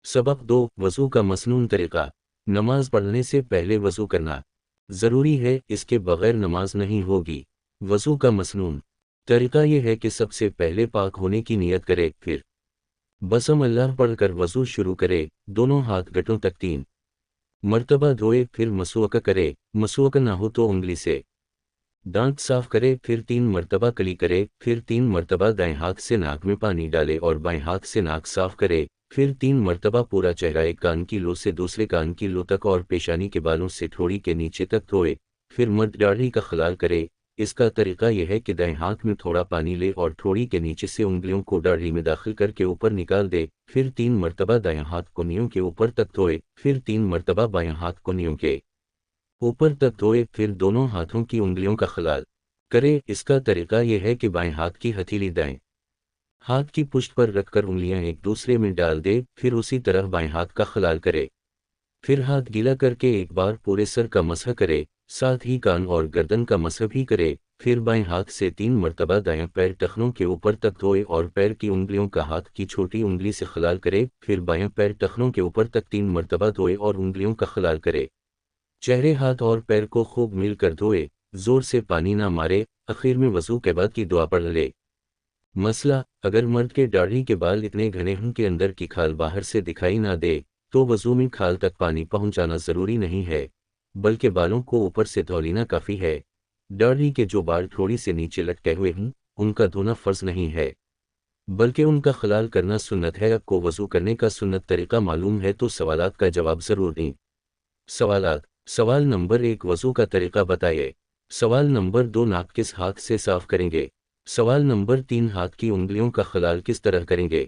सबक 2 वज़ू का मसनून तरीक़ा। नमाज पढ़ने से पहले वज़ू करना ज़रूरी है, इसके बग़ैर नमाज नहीं होगी। वज़ू का मसनून तरीक़ा यह है कि सबसे पहले पाक होने की नियत करे, फिर बसम अल्लाह पढ़कर वज़ू शुरू करे। दोनों हाथ घटों तक 3 मरतबा धोए, फिर मसवक़ा करे, मसवक़ा ना हो तो उंगली से दांत साफ करे, फिर 3 मरतबा कली करे, फिर 3 मरतबा दाएं हाथ से नाक में पानी डाले और बाएं हाथ से नाक साफ करे, फिर 3 मरतबा पूरा चेहरा एक कान की लो से दूसरे कान की लो तक और पेशानी के बालों से ठोड़ी के नीचे तक धोए, फिर मर्द दाढ़ी का खलाल करे। इसका तरीका यह है कि दाएं हाथ में थोड़ा पानी ले और ठोड़ी के नीचे से उंगलियों को दाढ़ी में दाखिल करके ऊपर निकाल दे, फिर 3 मरतबा दायां हाथ कोहनियों के ऊपर तक धोए, फिर 3 मरतबा बायां हाथ कोहनियों के ऊपर तक धोए, फिर दोनों हाथों की उंगलियों का खलाल करे। इसका तरीका यह है कि बाएं हाथ की हथेली दाएं हाथ की पुष्ट पर रखकर उंगलियां एक दूसरे में डाल दे, फिर उसी तरह बाएं हाथ का खलाल करे, फिर हाथ गीला करके एक बार पूरे सर का मसह करे, साथ ही कान और गर्दन का मसह भी करे, फिर बाएं हाथ से 3 मरतबा दायां पैर टखनों के ऊपर तक धोए और पैर की उंगलियों का हाथ की छोटी उंगली से खलाल करे, फिर बायां पैर टखनों के ऊपर तक 3 मरतबा धोए और उंगलियों का खलाल करे। चेहरे, हाथ और पैर को खूब मिलकर धोए, जोर से पानी ना मारे, आखिर में वज़ू के बाद की दुआ पढ़ ले। मसला, अगर मर्द के दाढ़ी के बाल इतने घने हों कि अंदर की खाल बाहर से दिखाई ना दे, तो वज़ू में खाल तक पानी पहुंचाना ज़रूरी नहीं है, बल्कि बालों को ऊपर से धो लेना काफ़ी है। दाढ़ी के जो बाल थोड़ी से नीचे लटके हुए हों, उनका धोना फ़र्ज़ नहीं है, बल्कि उनका खलाल करना सुन्नत है। आपको वज़ू करने का सुन्नत तरीका मालूम है तो सवालात का जवाब ज़रूर दें। सवालात। सवाल नंबर 1, वज़ू का तरीका बताइए। सवाल नंबर 2, नाक किस हाथ से साफ करेंगे। सवाल नंबर 3, हाथ की उंगलियों का खलाल किस तरह करेंगे।